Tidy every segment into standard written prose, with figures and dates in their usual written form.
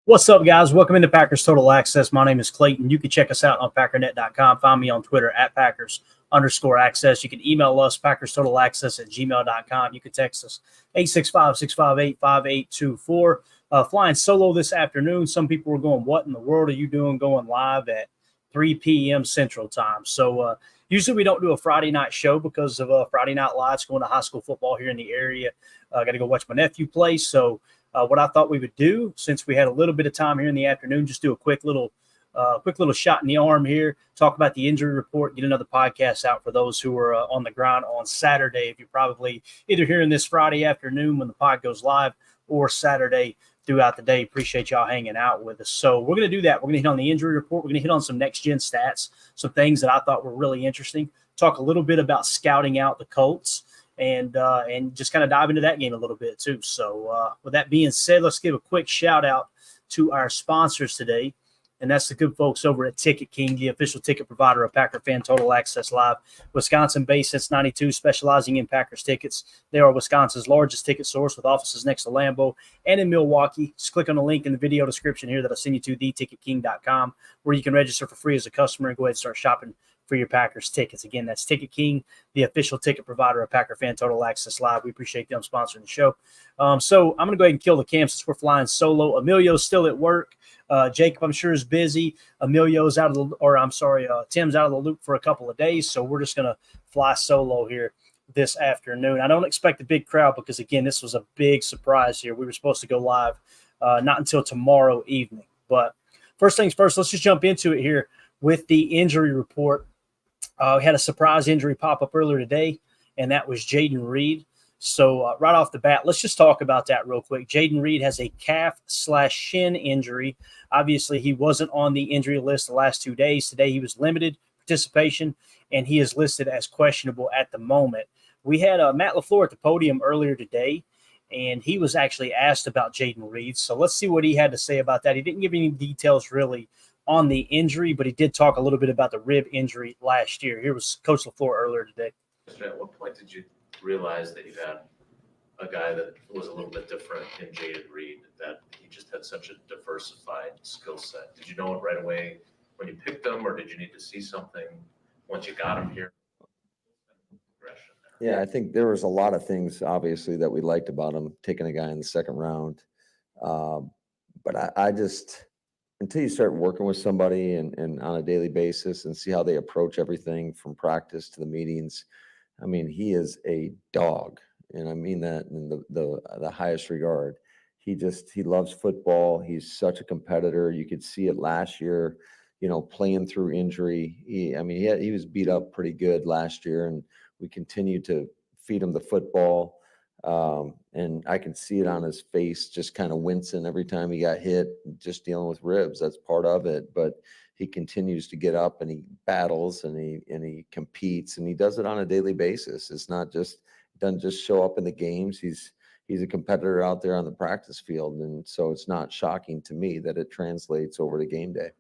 What's up, guys? Welcome into Packers Total Access. My name is Clayton. You can check us out on packernet.com. Find me on Twitter at Packers_access. You can email us, PackersTotalAccess@gmail.com. You can text us, 865-658-5824. Flying solo this afternoon. Some people were going, what in the world are you doing going live at 3 p.m. Central Time? So usually we don't do a Friday night show because of Friday Night Lights, going to high school football here in the area. I got to go watch my nephew play. So what I thought we would do, since we had a little bit of time here in the afternoon, just do a quick little shot in the arm here, talk about the injury report, get another podcast out for those who are on the grind on Saturday. If you're probably either hearing this Friday afternoon when the pod goes live or Saturday throughout the day. Appreciate y'all hanging out with us. So we're going to do that. We're going to hit on the injury report. We're going to hit on some next-gen stats, some things that I thought were really interesting, talk a little bit about scouting out the Colts, and just kind of dive into that game a little bit too. So with that being said, let's give a quick shout out to our sponsors today, and that's the good folks over at Ticket King, the official ticket provider of Packer Fan Total Access Live. Wisconsin-based since '92, specializing in Packers tickets. They are Wisconsin's largest ticket source with offices next to Lambeau and in Milwaukee. Just click on the link in the video description here that I'll send you to, theticketking.com, where you can register for free as a customer and go ahead and start shopping for your Packers tickets. Again, that's Ticket King, the official ticket provider of Packer Fan Total Access Live. We appreciate them sponsoring the show. So I'm going to go ahead and kill the cam since we're flying solo. Emilio's still at work. Jacob, I'm sure, is busy. Tim's out of the loop for a couple of days, so we're just going to fly solo here this afternoon. I don't expect a big crowd because, again, this was a big surprise here. We were supposed to go live not until tomorrow evening. But first things first, let's just jump into it here with the injury report. We had a surprise injury pop up earlier today, and that was Jayden Reed. So right off the bat, let's just talk about that real quick. Jayden Reed has a calf/shin injury. Obviously, he wasn't on the injury list the last 2 days. Today, he was limited participation, and he is listed as questionable at the moment. We had Matt LaFleur at the podium earlier today, and he was actually asked about Jayden Reed. So let's see what he had to say about that. He didn't give any details really on the injury, but he did talk a little bit about the rib injury last year. Here was Coach LaFleur earlier today. At what point did you realize that you had a guy that was a little bit different in Jayden Reed, that he just had such a diversified skill set? Did you know it right away when you picked him, or did you need to see something once you got him here? Yeah, I think there was a lot of things, obviously, that we liked about him, taking a guy in the second round. But I just, until you start working with somebody and on a daily basis and see how they approach everything from practice to the meetings, I mean, he is a dog, and I mean that in the highest regard. He loves football. He's such a competitor. You could see it last year, playing through injury. He was beat up pretty good last year, and we continued to feed him the football. And I can see it on his face, just kind of wincing every time he got hit, just dealing with ribs. That's part of it. But he continues to get up and he battles and he competes, and he does it on a daily basis. It's not just, doesn't just show up in the games. He's a competitor out there on the practice field. And so it's not shocking to me that it translates over to game day.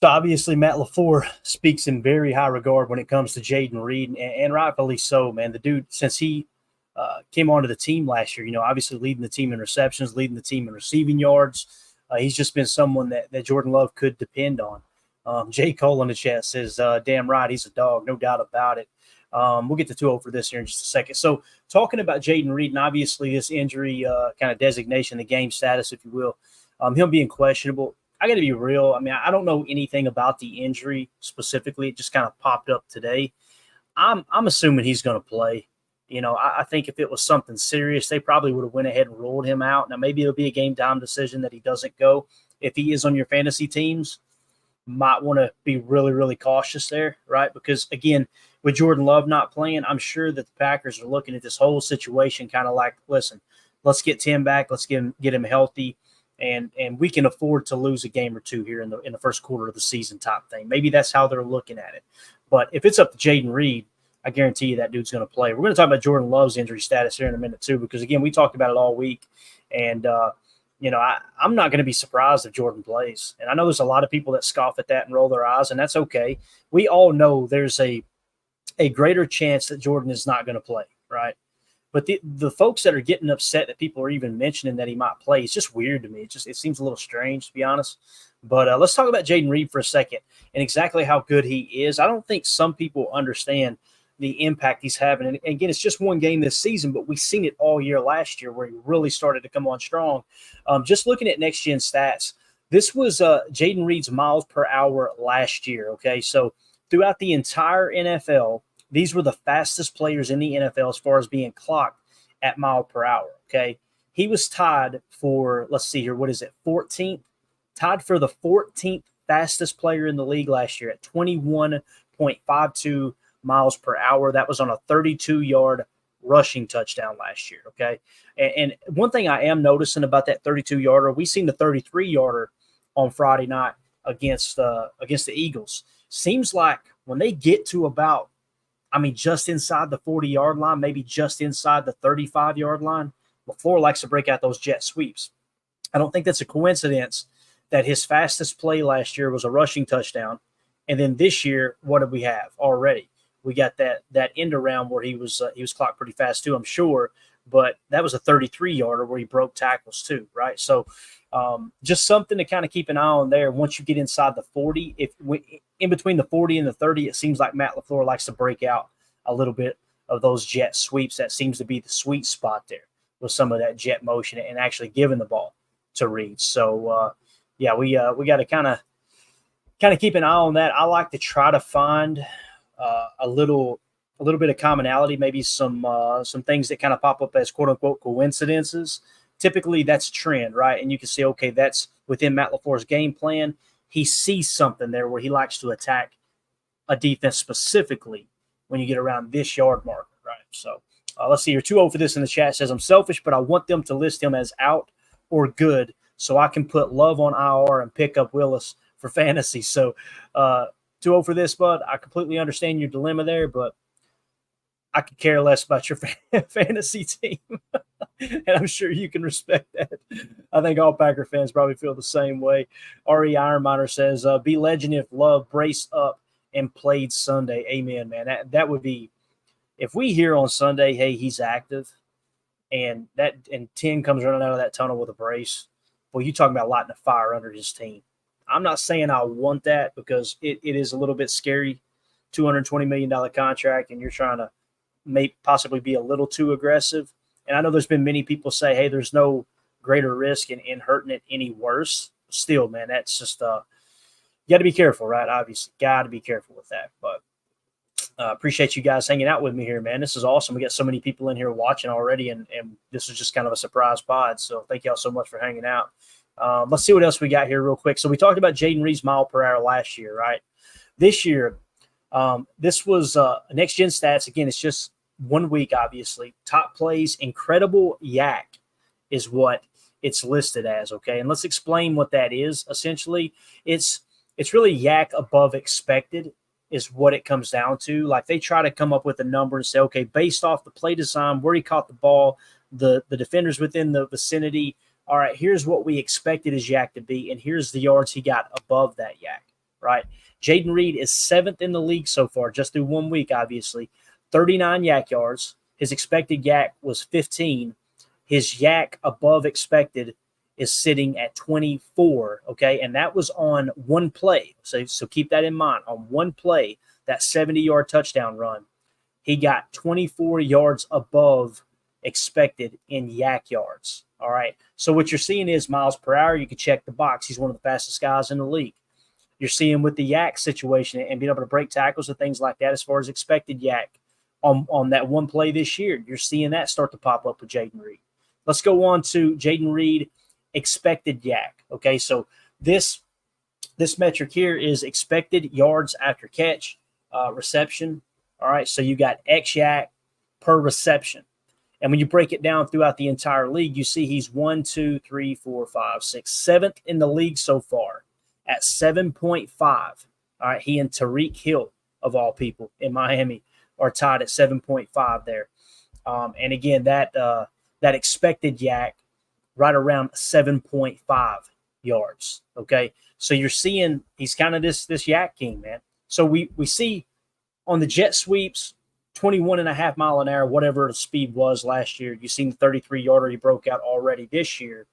So obviously, Matt LaFleur speaks in very high regard when it comes to Jayden Reed, and rightfully so, man. The dude, since he came onto the team last year, obviously leading the team in receptions, leading the team in receiving yards. He's just been someone that Jordan Love could depend on. J. Cole in the chat says, damn right, he's a dog, no doubt about it. We'll get to 2-0 for this here in just a second. So talking about Jayden Reed, and obviously this injury kind of designation, the game status, if you will, him being questionable, I got to be real. I mean, I don't know anything about the injury specifically. It just kind of popped up today. I'm assuming he's going to play. I think if it was something serious, they probably would have went ahead and ruled him out. Now, maybe it'll be a game time decision that he doesn't go. If he is on your fantasy teams, might want to be really, really cautious there, right? Because, again, with Jordan Love not playing, I'm sure that the Packers are looking at this whole situation kind of like, listen, let's get Tim back. Let's get him healthy. And we can afford to lose a game or two here in the first quarter of the season type thing. Maybe that's how they're looking at it. But if it's up to Jayden Reed, I guarantee you that dude's going to play. We're going to talk about Jordan Love's injury status here in a minute too, because, again, we talked about it all week. And, I'm not going to be surprised if Jordan plays. And I know there's a lot of people that scoff at that and roll their eyes, and that's okay. We all know there's a greater chance that Jordan is not going to play, right? But the folks that are getting upset that people are even mentioning that he might play, it's just weird to me. It seems a little strange, to be honest. But let's talk about Jaden Reed for a second and exactly how good he is. I don't think some people understand the impact he's having. And again, it's just one game this season, but we've seen it all year last year where he really started to come on strong. Just looking at next gen stats, this was Jaden Reed's miles per hour last year. Okay, so throughout the entire NFL, these were the fastest players in the NFL as far as being clocked at mile per hour. Okay. He was tied for, let's see here, what is it, 14th? Tied for the 14th fastest player in the league last year at 21.52 miles per hour. That was on a 32-yard rushing touchdown last year. Okay. And one thing I am noticing about that 32-yarder, we seen the 33-yarder on Friday night against the Eagles. Seems like when they get to about, just inside the 40-yard line, maybe just inside the 35-yard line, LaFleur likes to break out those jet sweeps. I don't think that's a coincidence that his fastest play last year was a rushing touchdown. And then this year, what did we have already? We got that end around where he was clocked pretty fast too, I'm sure. But that was a 33-yarder where he broke tackles too, right? So just something to kind of keep an eye on there. Once you get inside the 40, in between the 40 and the 30, it seems like Matt LaFleur likes to break out a little bit of those jet sweeps. That seems to be the sweet spot there with some of that jet motion and actually giving the ball to Reed. So, we got to kind of keep an eye on that. I like to try to find a little bit of commonality, maybe some things that kind of pop up as quote unquote coincidences. Typically that's trend, right? And you can say, okay, that's within Matt LaFleur's game plan. He sees something there where he likes to attack a defense specifically when you get around this yard marker, right? So let's see here. 2-0 for this in the chat says, I'm selfish, but I want them to list him as out or good so I can put Love on IR and pick up Willis for fantasy. So 2-0 for this, bud. I completely understand your dilemma there, but I could care less about your fantasy team. And I'm sure you can respect that. I think all Packer fans probably feel the same way. R.E. Ironminer says, be legend if Love braced up and played Sunday. Amen, man. That would be, if we hear on Sunday, hey, he's active, and 10 comes running out of that tunnel with a brace, well, you talking about lighting a fire under his team. I'm not saying I want that because it is a little bit scary, $220 million contract, and you're trying to possibly be a little too aggressive. And I know there's been many people say, hey, there's no greater risk in hurting it any worse. Still, man, that's just you got to be careful, right? Obviously, got to be careful with that. But appreciate you guys hanging out with me here, man. This is awesome. We got so many people in here watching already, and this is just kind of a surprise pod. So thank y'all so much for hanging out. Let's see what else we got here real quick. So we talked about Jaden Reed's mile per hour last year, right? This year, this was next gen stats. Again, it's just 1 week, obviously. Top plays, incredible yak is what it's listed as, okay? And let's explain what that is. Essentially, it's really yak above expected is what it comes down to. Like they try to come up with a number and say, okay, based off the play design, where he caught the ball, the defenders within the vicinity, all right, here's what we expected his yak to be, and here's the yards he got above that yak, right? Jaden Reed is 7th in the league so far, just through 1 week, obviously. 39 yak yards. His expected yak was 15. His yak above expected is sitting at 24, okay? And that was on one play. So keep that in mind. On one play, that 70-yard touchdown run, he got 24 yards above expected in yak yards, all right? So what you're seeing is miles per hour. You can check the box. He's one of the fastest guys in the league. You're seeing with the yak situation and being able to break tackles and things like that as far as expected yak on that one play this year. You're seeing that start to pop up with Jaden Reed. Let's go on to Jaden Reed expected yak. Okay, so this metric here is expected yards after catch, reception. All right, so you got X yak per reception. And when you break it down throughout the entire league, you see he's 1, 2, 3, 4, 5, 6, 7th in the league so far at 7.5. All right, he and Tariq Hill, of all people, in Miami, are tied at 7.5 there. And again, that expected yak right around 7.5 yards. Okay, so you're seeing he's kind of this yak king, man. So we see on the jet sweeps, 21.5 mile an hour, whatever the speed was last year. You've seen the 33-yarder he broke out already this year.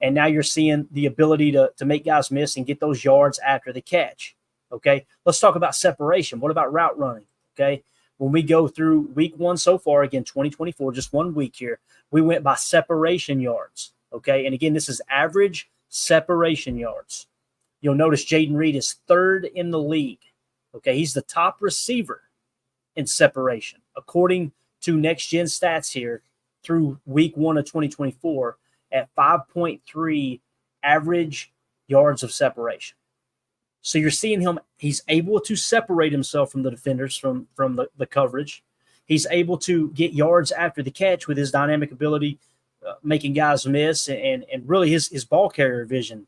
And now you're seeing the ability to make guys miss and get those yards after the catch. Okay, let's talk about separation. What about route running? Okay, when we go through week 1 so far, again, 2024, just 1 week here, we went by separation yards. Okay, and again, this is average separation yards. You'll notice Jaden Reed is 3rd in the league. Okay, he's the top receiver in separation, according to Next Gen Stats here through week 1 of 2024 at 5.3 average yards of separation. So you're seeing him, he's able to separate himself from the defenders, from the coverage. He's able to get yards after the catch with his dynamic ability, making guys miss, and really his ball carrier vision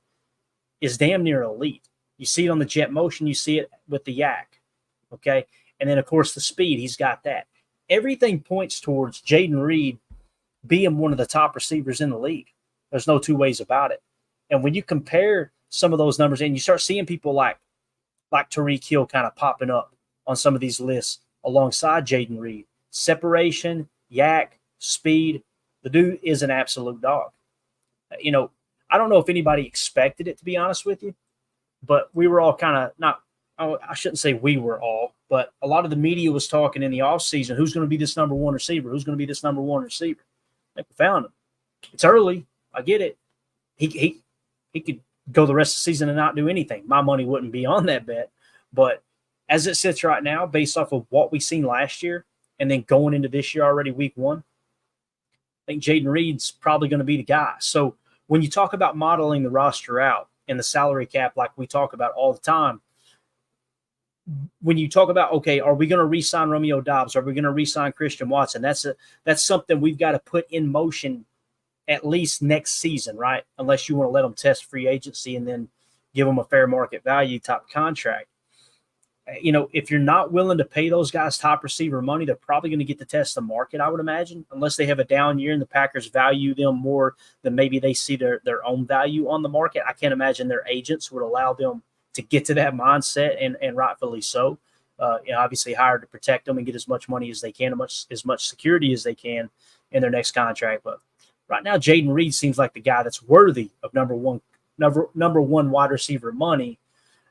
is damn near elite. You see it on the jet motion, you see it with the yak, okay? And then, of course, the speed, he's got that. Everything points towards Jaden Reed being one of the top receivers in the league. There's no two ways about it. And when you compare some of those numbers and you start seeing people like Tyreek Hill kind of popping up on some of these lists alongside Jaden Reed, separation, yak, speed, the dude is an absolute dog. You know, I don't know if anybody expected it, to be honest with you, but we were all kind of not – I shouldn't say we were all, but a lot of the media was talking in the offseason, who's going to be this number 1 receiver? Who's going to be this number 1 receiver? I think we found him. It's early. I get it. He could go the rest of the season and not do anything. My money wouldn't be on that bet. But as it sits right now, based off of what we seen last year and then going into this year already, week 1, I think Jaden Reed's probably going to be the guy. So when you talk about modeling the roster out and the salary cap like we talk about all the time, when you talk about, okay, are we going to re-sign Romeo Doubs? Are we going to re-sign Christian Watson? That's something we've got to put in motion at least next season, right? Unless you want to let them test free agency and then give them a fair market value type contract. You know, if you're not willing to pay those guys top receiver money, they're probably going to get to test the market, I would imagine, unless they have a down year and the Packers value them more than maybe they see their own value on the market. I can't imagine their agents would allow them to get to that mindset, and rightfully so. You know, obviously hired to protect them and get as much money as they can, as much security as they can in their next contract. But right now, Jaden Reed seems like the guy that's worthy of number one wide receiver money.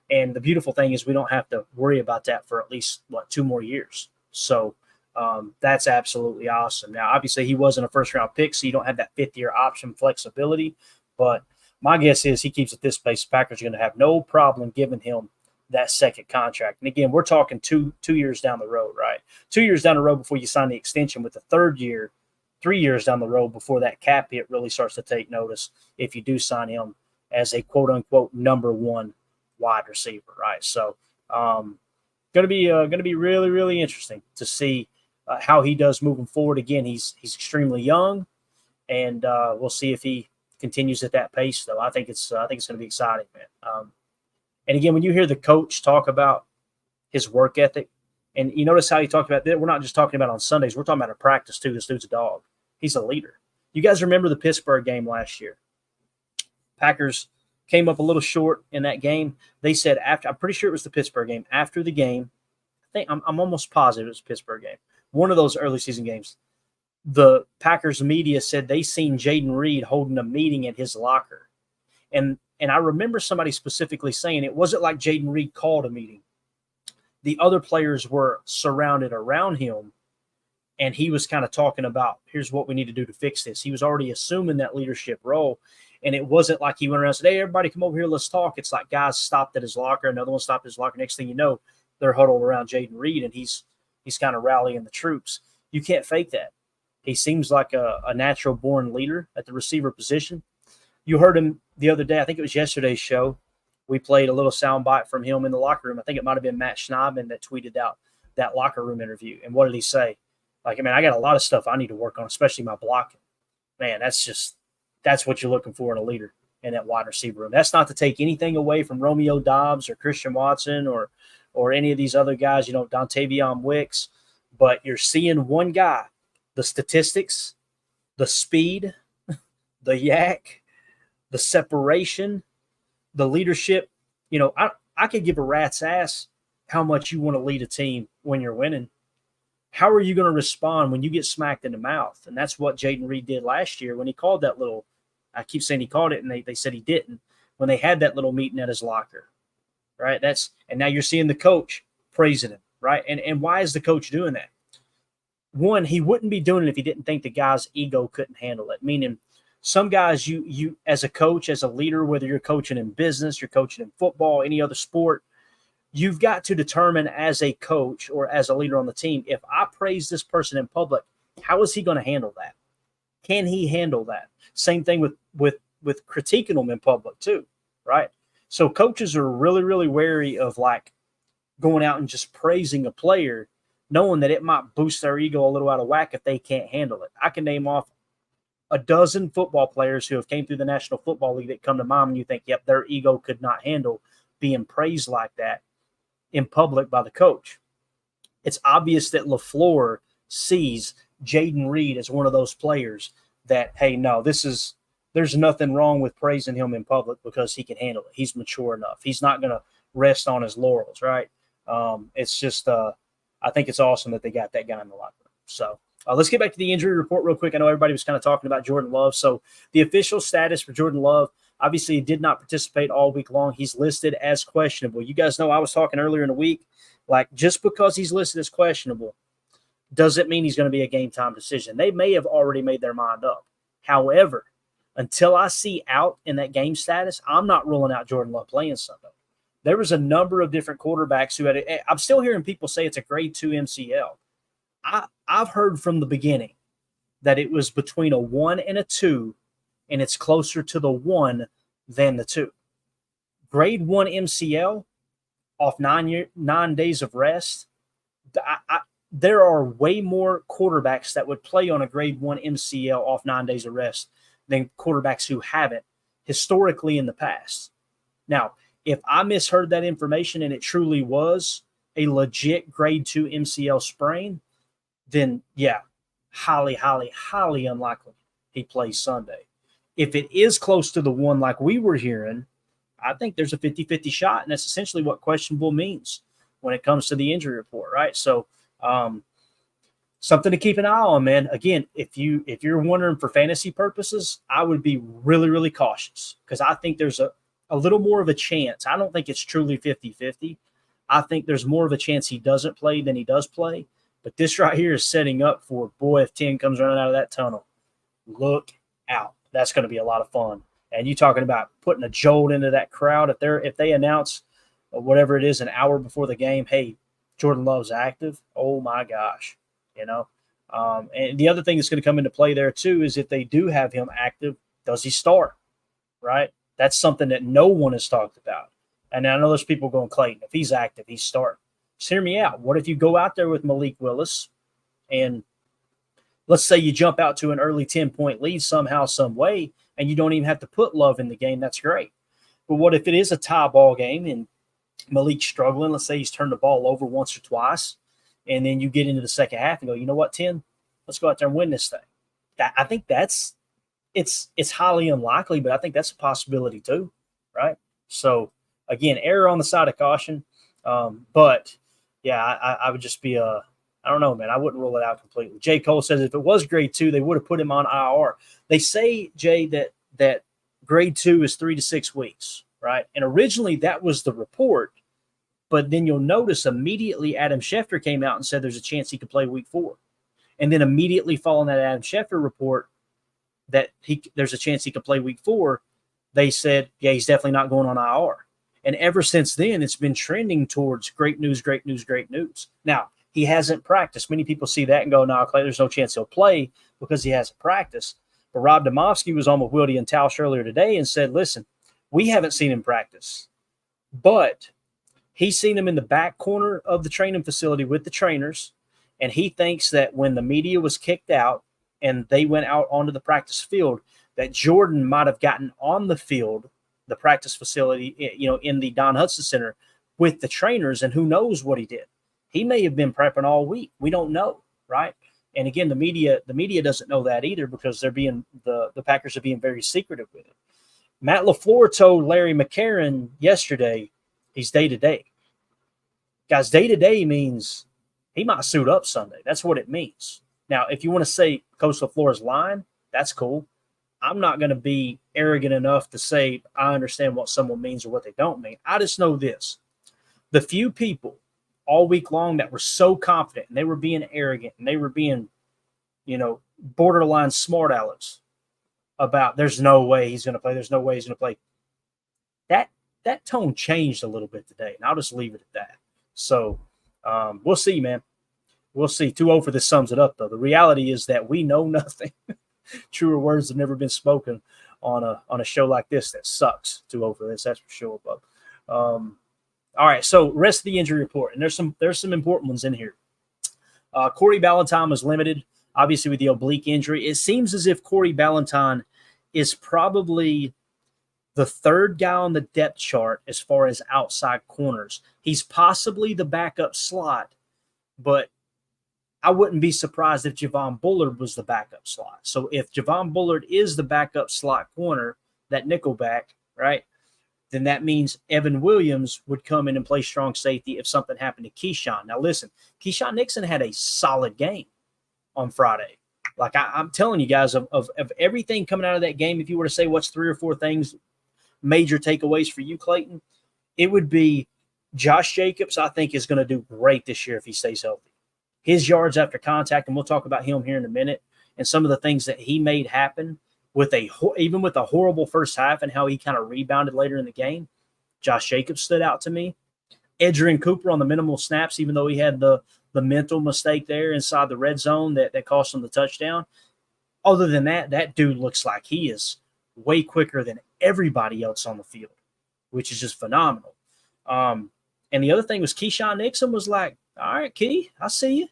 And the beautiful thing is we don't have to worry about that for at least, 2 more years. So that's absolutely awesome. Now, obviously, he wasn't a first-round pick, so you don't have that 5th-year option flexibility. But my guess is he keeps at this pace, the Packers are going to have no problem giving him that second contract. And, again, we're talking two years down the road, right? 2 years down the road before you sign the extension, with the 3rd year, 3 years down the road before that cap hit really starts to take notice if you do sign him as a quote-unquote number 1 wide receiver, right? So going to be really, really interesting to see how he does moving forward. Again, he's extremely young, and we'll see if he continues at that pace, though. I think it's going to be exciting, man. And again, when you hear the coach talk about his work ethic, and you notice how he talked about that, we're not just talking about on Sundays, we're talking about in practice too. This dude's a dog. He's a leader. You guys remember the Pittsburgh game last year? Packers came up a little short in that game. They said after, I'm pretty sure it was the Pittsburgh game, after the game, I'm almost positive it was the Pittsburgh game, one of those early season games, the Packers media said they seen Jaden Reed holding a meeting at his locker. And I remember somebody specifically saying it wasn't like Jaden Reed called a meeting. The other players were surrounded around him, and he was kind of talking about, here's what we need to do to fix this. He was already assuming that leadership role. And it wasn't like he went around and said, hey, everybody come over here, let's talk. It's like guys stopped at his locker, another one stopped at his locker. Next thing you know, they're huddled around Jaden Reed, and he's kind of rallying the troops. You can't fake that. He seems like a natural-born leader at the receiver position. You heard him the other day, I think it was yesterday's show. We played a little soundbite from him in the locker room. I think it might have been Matt Schneidman that tweeted out that locker room interview. And what did he say? Like, man, I got a lot of stuff I need to work on, especially my blocking. Man, that's what you're looking for in a leader in that wide receiver room. That's not to take anything away from Romeo Doubs or Christian Watson or any of these other guys, Dontavion Wicks. But you're seeing one guy, the statistics, the speed, the yak, the separation, the leadership. I could give a rat's ass how much you want to lead a team when you're winning. how are you going to respond when you get smacked in the mouth? And that's what Jaden Reed did last year when he called that little – I keep saying he called it, and they said he didn't – when they had that little meeting at his locker, right? And now you're seeing the coach praising him, right? And why is the coach doing that? One, he wouldn't be doing it if he didn't think the guy's ego couldn't handle it. Meaning, some guys, you as a coach, as a leader, whether you're coaching in business, you're coaching in football, any other sport, you've got to determine as a coach or as a leader on the team, if I praise this person in public, how is he going to handle that? Can he handle that? Same thing with critiquing them in public too, right? So coaches are really, really wary of like going out and just praising a player, knowing that it might boost their ego a little out of whack if they can't handle it. I can name off a dozen football players who have came through the National Football League that come to mind and you think, yep, their ego could not handle being praised like that in public by the coach. It's obvious that LaFleur sees Jaden Reed as one of those players that, hey, no, there's nothing wrong with praising him in public because he can handle it. He's mature enough. He's not going to rest on his laurels, right? It's just, I think it's awesome that they got that guy in the locker room. So let's get back to the injury report real quick. I know everybody was kind of talking about Jordan Love. So the official status for Jordan Love, obviously he did not participate all week long. He's listed as questionable. You guys know I was talking earlier in the week, like just because he's listed as questionable doesn't mean he's going to be a game time decision. They may have already made their mind up. However, until I see out in that game status, I'm not ruling out Jordan Love playing Sunday. There was a number of different quarterbacks who had it. I'm still hearing people say it's a grade 2 MCL. I've heard from the beginning that it was between a 1 and a 2, and it's closer to the 1 than the 2. Grade 1 MCL off 9 days of rest, there are way more quarterbacks that would play on a grade 1 MCL off 9 days of rest than quarterbacks who haven't historically in the past. Now, if I misheard that information and it truly was a legit grade 2 MCL sprain, then yeah, highly, highly, highly unlikely he plays Sunday. If it is close to the 1 like we were hearing, I think there's a 50-50 shot, and that's essentially what questionable means when it comes to the injury report, right? So something to keep an eye on, man. Again, if you're wondering for fantasy purposes, I would be really, really cautious because I think there's a little more of a chance. I don't think it's truly 50-50. I think there's more of a chance he doesn't play than he does play. But this right here is setting up for, boy, if 10 comes running out of that tunnel, look out. That's going to be a lot of fun. And you talking about putting a jolt into that crowd. If they announce whatever it is an hour before the game, hey, Jordan Love's active, oh my gosh, you know. And the other thing that's going to come into play there too is if they do have him active, does he start, right? That's something that no one has talked about. And I know there's people going, Clayton, if he's active, he's starting. Just hear me out. What if you go out there with Malik Willis and let's say you jump out to an early 10-point lead somehow, some way, and you don't even have to put Love in the game? That's great. But what if it is a tie ball game and Malik's struggling? Let's say he's turned the ball over once or twice, and then you get into the second half and go, you know what, 10, let's go out there and win this thing. I think it's highly unlikely, but I think that's a possibility too, right? So, again, error on the side of caution. But, yeah, I would just be I don't know, man. I wouldn't rule it out completely. J. Cole says if it was grade 2, they would have put him on IR. They say, Jay, that grade 2 is 3 to 6 weeks, right? And originally that was the report, but then you'll notice immediately Adam Schefter came out and said there's a chance he could play week 4. And then immediately following that Adam Schefter report that there's a chance he could play week 4, they said, yeah, he's definitely not going on IR. And ever since then, it's been trending towards great news, great news, great news. Now, he hasn't practiced. Many people see that and go, no, Clay, there's no chance he'll play because he hasn't practiced. But Rob Domofsky was on with Wildy and Tausch earlier today and said, listen, we haven't seen him practice, but he's seen him in the back corner of the training facility with the trainers, and he thinks that when the media was kicked out and they went out onto the practice field, that Jordan might have gotten on the field, the practice facility, in the Don Hudson Center with the trainers, and who knows what he did. He may have been prepping all week. We don't know, right? And again, the media doesn't know that either because they're being the Packers are being very secretive with it. Matt LaFleur told Larry McCarron yesterday he's day-to-day. Guys, day-to-day means he might suit up Sunday. That's what it means. Now, if you want to say Coach LaFleur's lying, that's cool. I'm not going to be arrogant enough to say I understand what someone means or what they don't mean. I just know this. The few people all week long that were so confident and they were being arrogant and they were being, borderline smart alecks about there's no way he's going to play. There's no way he's going to play. That tone changed a little bit today, and I'll just leave it at that. So we'll see, man. We'll see. 2-0 for this sums it up, though. The reality is that we know nothing. Truer words have never been spoken on a show like this that sucks. 2-0 for this, that's for sure. But all right, so rest of the injury report, and there's some important ones in here. Corey Ballantyne was limited, obviously with the oblique injury. It seems as if Corey Ballantyne is probably the third guy on the depth chart as far as outside corners. He's possibly the backup slot, but I wouldn't be surprised if Javon Bullard was the backup slot. So if Javon Bullard is the backup slot corner, that nickelback, right, then that means Evan Williams would come in and play strong safety if something happened to Keyshawn. Now, listen, Keyshawn Nixon had a solid game on Friday. Like I'm telling you guys, of everything coming out of that game, if you were to say what's 3 or 4 things, major takeaways for you, Clayton, it would be Josh Jacobs, I think, is going to do great this year if he stays healthy. His yards after contact, and we'll talk about him here in a minute, and some of the things that he made happen even with a horrible first half and how he kind of rebounded later in the game. Josh Jacobs stood out to me. Edgerrin Cooper on the minimal snaps, even though he had the mental mistake there inside the red zone that cost him the touchdown. Other than that, that dude looks like he is way quicker than everybody else on the field, which is just phenomenal. And the other thing was Keyshawn Nixon was like, all right, Key, I see you.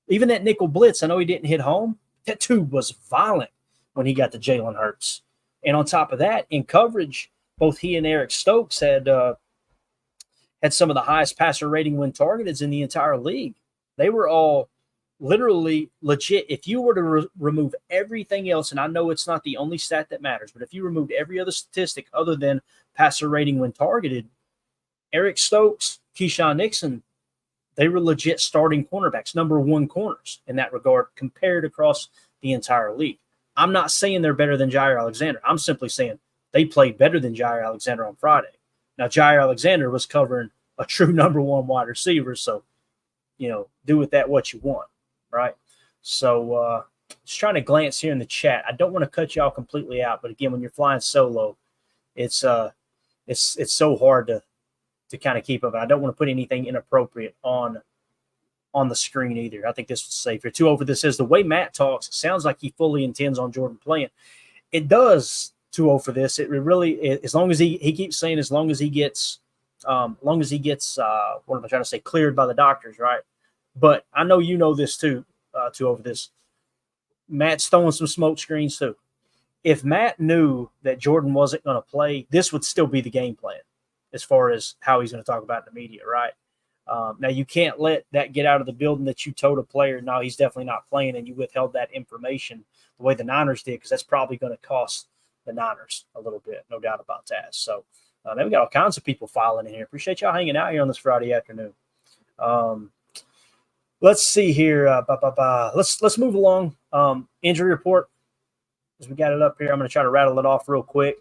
Even that nickel blitz, I know he didn't hit home. That dude was violent when he got to Jalen Hurts. And on top of that, in coverage, both he and Eric Stokes had some of the highest passer rating when targeted in the entire league. They were all literally legit. If you were to remove everything else, and I know it's not the only stat that matters, but if you removed every other statistic other than passer rating when targeted, Eric Stokes, Keyshawn Nixon, they were legit starting cornerbacks, number 1 corners in that regard compared across the entire league. I'm not saying they're better than Jair Alexander. I'm simply saying they played better than Jair Alexander on Friday. Now, Jair Alexander was covering a true number 1 wide receiver, so, do with that what you want, right? So just trying to glance here in the chat. I don't want to cut y'all completely out, but again, when you're flying solo, it's so hard to kind of keep up. I don't want to put anything inappropriate on the screen either. I think this was safer. 2-0 for this says the way Matt talks, it sounds like he fully intends on Jordan playing. It does. 2-0 for this. It really, as long as he keeps saying, as long as he gets, what am I trying to say, cleared by the doctors, right? But I know you know this too. 2-0 for this. Matt's throwing some smoke screens too. If Matt knew that Jordan wasn't going to play, this would still be the game plan as far as how he's going to talk about in the media, right? Now, you can't let that get out of the building that you told a player, no, he's definitely not playing, and you withheld that information the way the Niners did, because that's probably going to cost the Niners a little bit, no doubt about that. So, we got all kinds of people filing in here. Appreciate y'all hanging out here on this Friday afternoon. Let's see here. Let's move along. Injury report, as we got it up here. I'm going to try to rattle it off real quick,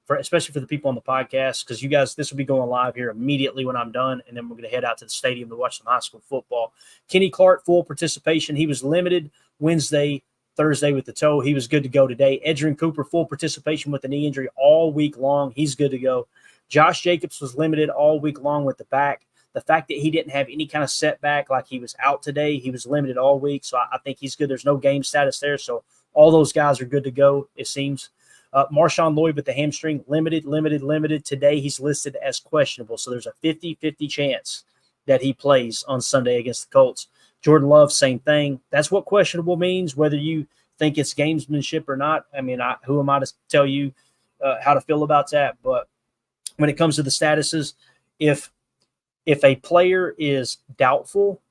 especially for the people on the podcast, because you guys, this will be going live here immediately when I'm done, and then we're going to head out to the stadium to watch some high school football. Kenny Clark, full participation. He was limited Wednesday, Thursday with the toe. He was good to go today. Edgerrin Cooper, full participation with the knee injury all week long. He's good to go. Josh Jacobs was limited all week long with the back. The fact that he didn't have any kind of setback, like he was out today, he was limited all week, so I think he's good. There's no game status there, so all those guys are good to go, it seems. Marshawn Lloyd with the hamstring, limited. Today he's listed as questionable, so there's a 50-50 chance that he plays on Sunday against the Colts. Jordan Love, same thing. That's what questionable means, whether you think it's gamesmanship or not. I mean, who am I to tell you how to feel about that? But when it comes to the statuses, if a player is doubtful,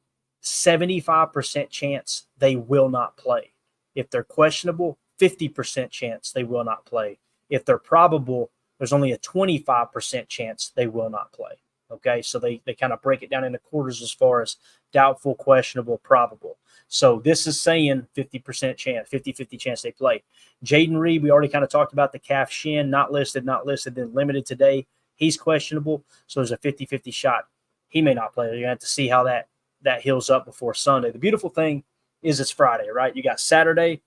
75% chance they will not play. If they're questionable, 50% chance they will not play. If they're probable, there's only a 25% chance they will not play. Okay, so they kind of break it down into quarters as far as doubtful, questionable, probable. So this is saying 50% chance, 50-50 chance they play. Jaden Reed, we already kind of talked about the calf shin, not listed, then limited today. He's questionable, so there's a 50-50 shot he may not play. You're going to have to see how that heals up before Sunday. The beautiful thing is it's Friday, right? You got Saturday,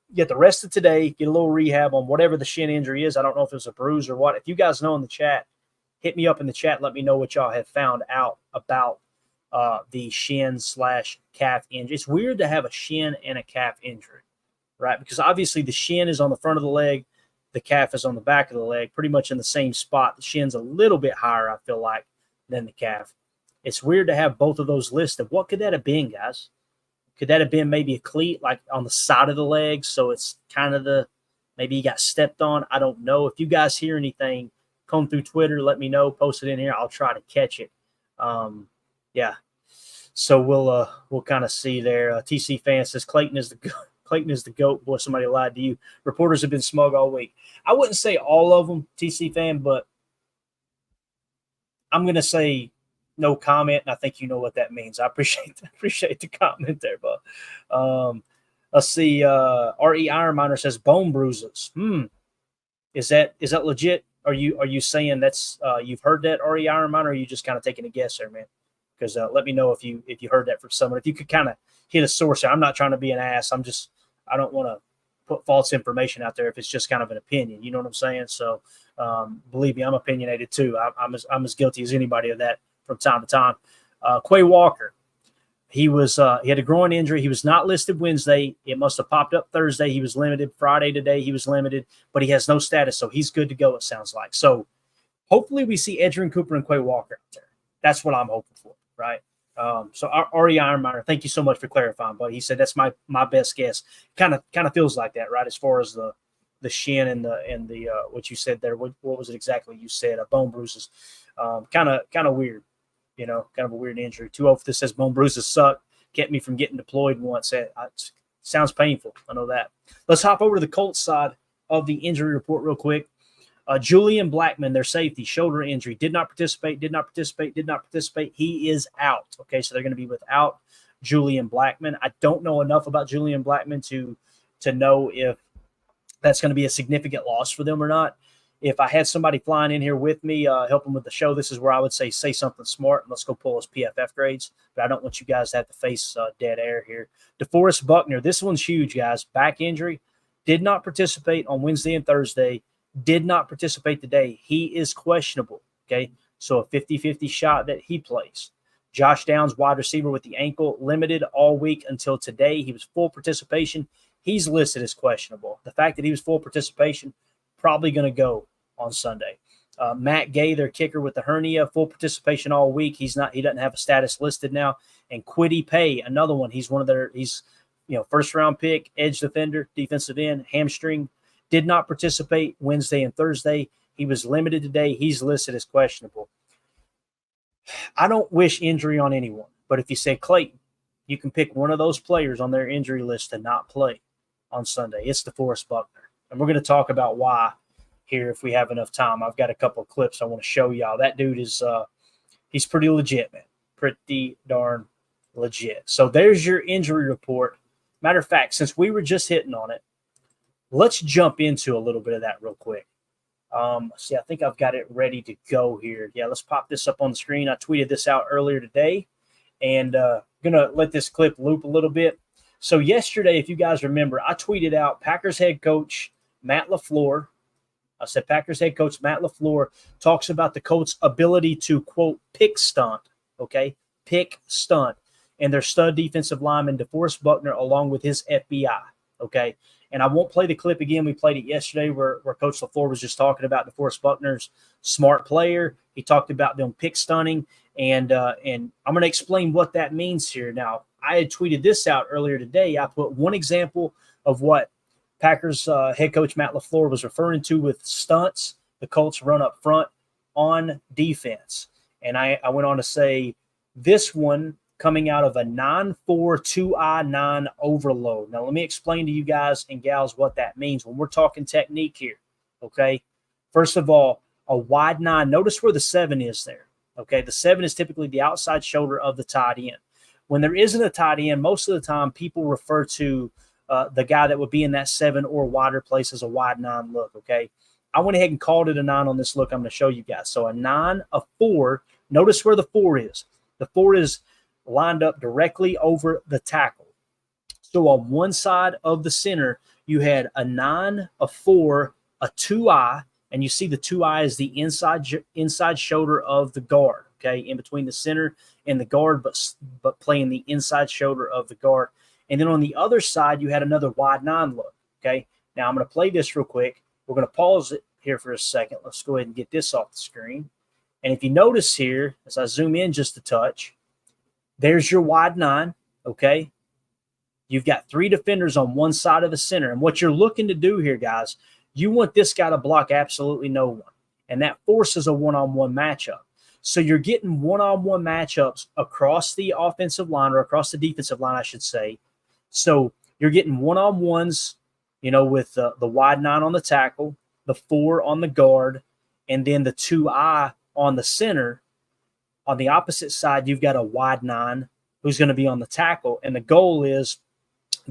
you get the rest of today, get a little rehab on whatever the shin injury is. I don't know if it's a bruise or what. If you guys know in the chat, hit me up in the chat. Let me know what y'all have found out about the shin/calf injury. It's weird to have a shin and a calf injury, right? Because obviously the shin is on the front of the leg, the calf is on the back of the leg, pretty much in the same spot. The shin's a little bit higher, I feel like, than the calf. It's weird to have both of those listed. What could that have been, guys? Could that have been maybe a cleat like on the side of the leg? So it's kind of maybe he got stepped on. I don't know. If you guys hear anything, come through Twitter, let me know, post it in here. I'll try to catch it. Yeah. So we'll kind of see there. TC fan says Clayton is the GOAT. Boy, somebody lied to you. Reporters have been smug all week. I wouldn't say all of them, TC fan, but I'm going to say no comment, and I think you know what that means. I appreciate the comment there, but let's see. R.E. Ironminer says bone bruises. Is that legit? Are you saying that's you've heard that, R.E. Ironminer, or are you just kind of taking a guess there, man? Because let me know if you heard that from someone. If you could kind of hit a source there. I'm not trying to be an ass. I don't want to put false information out there if it's just kind of an opinion. You know what I'm saying? So believe me, I'm opinionated too. I'm as guilty as anybody of that from time to time. Quay Walker, he had a groin injury. He was not listed Wednesday. It must have popped up Thursday. He was limited. Friday today he was limited, but he has no status, so he's good to go, it sounds like. So hopefully we see Edgerrin Cooper and Quay Walker out there. That's what I'm hoping for, right? So Ari Ironminer, thank you so much for clarifying, but he said that's my best guess. Kind of feels like that, right? As far as the shin and the what you said there. What was it exactly you said? Bone bruises. Kind of weird. You know, kind of a weird injury. 205 says bone bruises suck. Kept me from getting deployed once. It sounds painful. I know that. Let's hop over to the Colts side of the injury report real quick. Julian Blackmon, their safety, shoulder injury, did not participate. He is out. Okay, so they're going to be without Julian Blackmon. I don't know enough about Julian Blackmon to know if that's going to be a significant loss for them or not. If I had somebody flying in here with me, helping with the show, this is where I would say something smart and let's go pull his PFF grades. But I don't want you guys to have to face dead air here. DeForest Buckner, this one's huge, guys. Back injury, did not participate on Wednesday and Thursday, did not participate today. He is questionable, okay? So a 50-50 shot that he plays. Josh Downs, wide receiver with the ankle, limited all week until today. He was full participation. He's listed as questionable. The fact that he was full participation, probably going to go on Sunday. Matt Gay, their kicker with the hernia, full participation all week. He doesn't have a status listed now. And Kwity Paye, another one. He's first round pick, edge defender, defensive end, hamstring. Did not participate Wednesday and Thursday. He was limited today. He's listed as questionable. I don't wish injury on anyone, but if you say Clayton, you can pick one of those players on their injury list to not play on Sunday. It's DeForest Buckner. And we're going to talk about why here if we have enough time. I've got a couple of clips I want to show y'all. That dude is he's pretty legit, man. Pretty darn legit. So there's your injury report. Matter of fact, since we were just hitting on it, let's jump into a little bit of that real quick. See, I think I've got it ready to go here. Yeah, let's pop this up on the screen. I tweeted this out earlier today, and going to let this clip loop a little bit. So yesterday, if you guys remember, I tweeted out Packers head coach Matt LaFleur. I said Packers head coach Matt LaFleur talks about the Colts' ability to, quote, pick stunt, okay? Pick stunt. And their stud defensive lineman, DeForest Buckner, along with his FBI, okay? And I won't play the clip again. We played it yesterday where Coach LaFleur was just talking about DeForest Buckner's smart player. He talked about them pick stunning, and I'm going to explain what that means here. Now, I had tweeted this out earlier today. I put one example of what Packers head coach Matt LaFleur was referring to with stunts the Colts run up front on defense. And I went on to say this one coming out of a 9-4 2-I-9 overload. Now, let me explain to you guys and gals what that means when we're talking technique here, okay? First of all, a wide 9. Notice where the 7 is there. Okay, the 7 is typically the outside shoulder of the tight end. When there isn't a tight end, most of the time people refer to the guy that would be in that 7 or wider place as a wide 9 look, okay? I went ahead and called it a 9 on this look I'm going to show you guys. So a 9, a 4. Notice where the 4 is. The 4 is lined up directly over the tackle. So on one side of the center, you had a 9, a 4, a 2-eye, and you see the 2-eye is the inside shoulder of the guard, okay, in between the center and the guard, but playing the inside shoulder of the guard. And then on the other side, you had another wide 9 look, okay? Now I'm going to play this real quick. We're going to pause it here for a second. Let's go ahead and get this off the screen. And if you notice here, as I zoom in just a touch, there's your wide 9, okay? You've got 3 defenders on one side of the center. And what you're looking to do here, guys, you want this guy to block absolutely no one. And that forces a one-on-one matchup. So you're getting one-on-one matchups across the offensive line, or across the defensive line, I should say. So you're getting one-on-ones, with the wide 9 on the tackle, the 4 on the guard, and then the 2-eye on the center. On the opposite side, you've got a wide 9 who's going to be on the tackle. And the goal is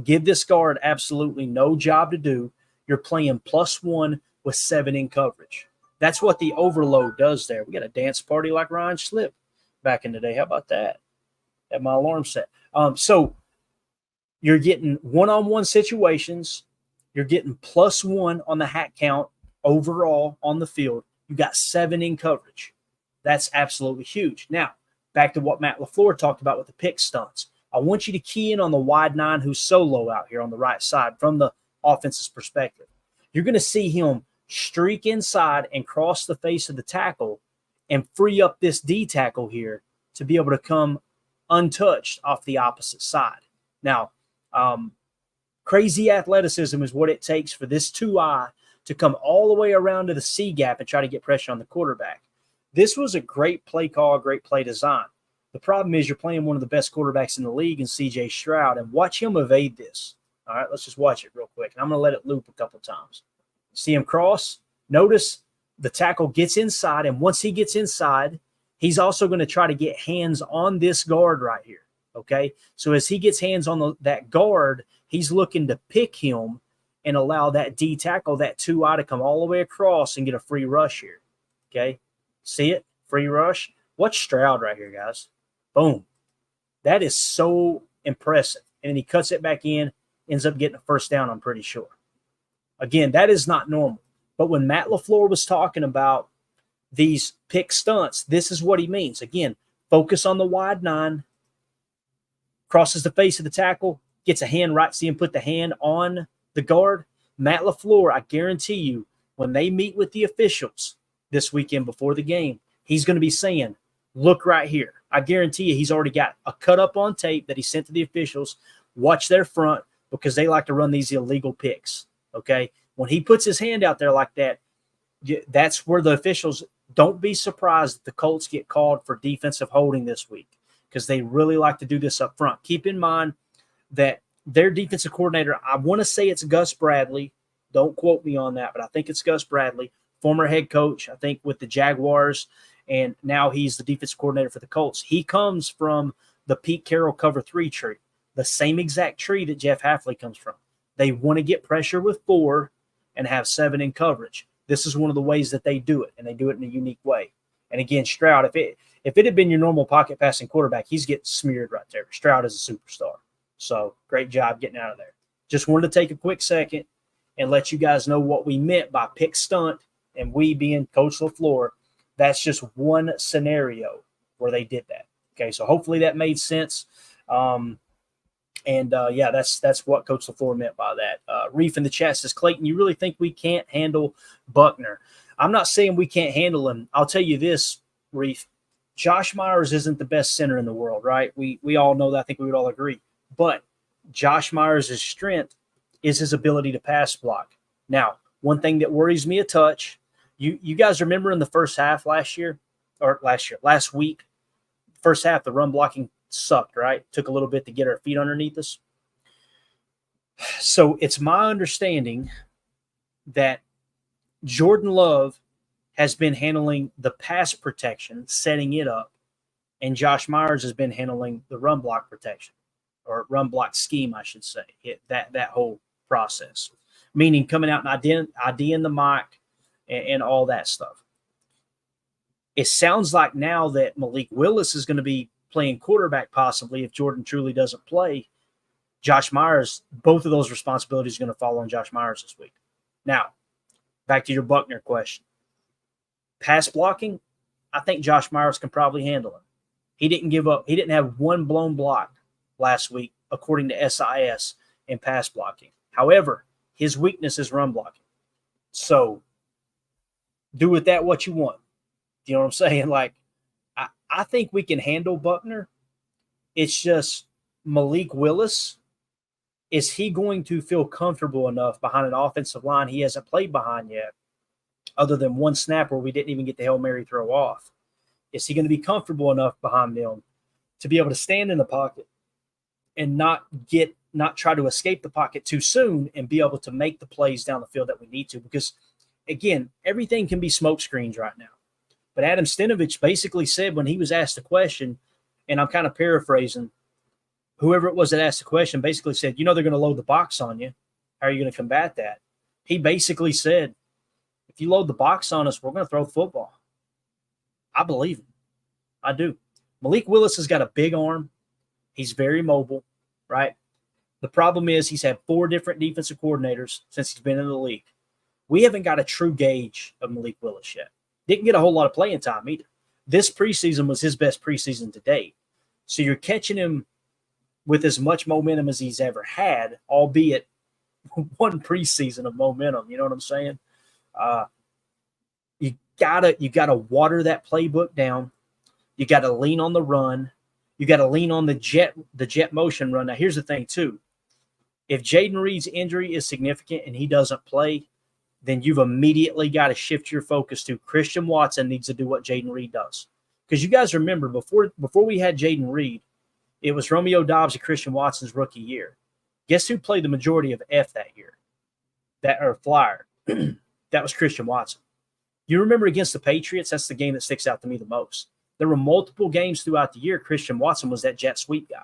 give this guard absolutely no job to do. You're playing +1 with 7 in coverage. That's what the overload does there. We got a dance party like Ryan Schlip back in the day. How about that? Had my alarm set. So you're getting one-on-one situations. You're getting +1 on the hack count overall on the field. You got 7 in coverage. That's absolutely huge. Now, back to what Matt LaFleur talked about with the pick stunts. I want you to key in on the wide 9 who's solo out here on the right side from the offense's perspective. You're going to see him streak inside and cross the face of the tackle and free up this D tackle here to be able to come untouched off the opposite side. Now, crazy athleticism is what it takes for this 2-eye to come all the way around to the C gap and try to get pressure on the quarterback. This was a great play call, great play design. The problem is you're playing one of the best quarterbacks in the league in C.J. Stroud, and watch him evade this. All right, let's just watch it real quick. And I'm going to let it loop a couple times. See him cross? Notice the tackle gets inside, and once he gets inside, he's also going to try to get hands on this guard right here, okay? So as he gets hands on that guard, he's looking to pick him and allow that D tackle, that 2-eye, to come all the way across and get a free rush here, okay? See it? Free rush. Watch Stroud right here, guys. Boom. That is so impressive. And then he cuts it back in, ends up getting a first down, I'm pretty sure. Again, that is not normal. But when Matt LaFleur was talking about these pick stunts, this is what he means. Again, focus on the wide 9, crosses the face of the tackle, gets a hand right, see him put the hand on the guard. Matt LaFleur, I guarantee you, when they meet with the officials this weekend before the game, he's going to be saying, look right here. I guarantee you he's already got a cut up on tape that he sent to the officials. Watch their front, because they like to run these illegal picks, okay? When he puts his hand out there like that, that's where the officials – don't be surprised if the Colts get called for defensive holding this week, because they really like to do this up front. Keep in mind that their defensive coordinator, I want to say it's Gus Bradley. Don't quote me on that, but I think it's Gus Bradley, former head coach, I think, with the Jaguars, and now he's the defensive coordinator for the Colts. He comes from the Pete Carroll cover 3 tree, the same exact tree that Jeff Hafley comes from. They want to get pressure with 4 and have 7 in coverage. This is one of the ways that they do it, and they do it in a unique way. And again, Stroud, if it had been your normal pocket passing quarterback, he's getting smeared right there. Stroud is a superstar. So great job getting out of there. Just wanted to take a quick second and let you guys know what we meant by pick stunt, and we being Coach LaFleur. That's just one scenario where they did that. Okay, so hopefully that made sense. Yeah, that's what Coach LaFleur meant by that. Reef in the chat says, Clayton, you really think we can't handle Buckner? I'm not saying we can't handle him. I'll tell you this, Reef. Josh Myers isn't the best center in the world, right? We all know that. I think we would all agree. But Josh Myers' strength is his ability to pass block. Now, one thing that worries me a touch, you guys remember in the first half last week, first half, the run blocking sucked, right? Took a little bit to get our feet underneath us. So it's my understanding that Jordan Love has been handling the pass protection, setting it up, and Josh Myers has been handling the run block protection, or run block scheme, I should say, that whole process, meaning coming out and IDing the mock and all that stuff. It sounds like now that Malik Willis is going to be playing quarterback possibly if Jordan truly doesn't play. Josh Myers, both of those responsibilities are going to fall on Josh Myers this week. Now, back to your Buckner question. Pass blocking, I think Josh Myers can probably handle it. He didn't give up. He didn't have one blown block last week, according to SIS, in pass blocking. However, his weakness is run blocking. So do with that what you want. You know what I'm saying? Like, I think we can handle Buckner. It's just Malik Willis. Is he going to feel comfortable enough behind an offensive line he hasn't played behind yet, other than one snap where we didn't even get the Hail Mary throw off? Is he going to be comfortable enough behind them to be able to stand in the pocket and not try to escape the pocket too soon and be able to make the plays down the field that we need to? Because, again, everything can be smoke screens right now. But Adam Stenovich basically said when he was asked the question, and I'm kind of paraphrasing, whoever it was that asked the question basically said, they're going to load the box on you. How are you going to combat that? He basically said, if you load the box on us, we're going to throw the football. I believe him. I do. Malik Willis has got a big arm. He's very mobile, right? The problem is he's had 4 different defensive coordinators since he's been in the league. We haven't got a true gauge of Malik Willis yet. Didn't get a whole lot of playing time either. This preseason was his best preseason to date. So you're catching him with as much momentum as he's ever had, albeit one preseason of momentum. You know what I'm saying? You gotta water that playbook down. You gotta lean on the run. You gotta lean on the jet motion run. Now here's the thing too. If Jaden Reed's injury is significant and he doesn't play, then you've immediately got to shift your focus to Christian Watson needs to do what Jaden Reed does. Because you guys remember before we had Jaden Reed, it was Romeo Doubs and Christian Watson's rookie year. Guess who played the majority of F that year? Flyer. That was Christian Watson. You remember against the Patriots, that's the game that sticks out to me the most. There were multiple games throughout the year Christian Watson was that jet sweep guy.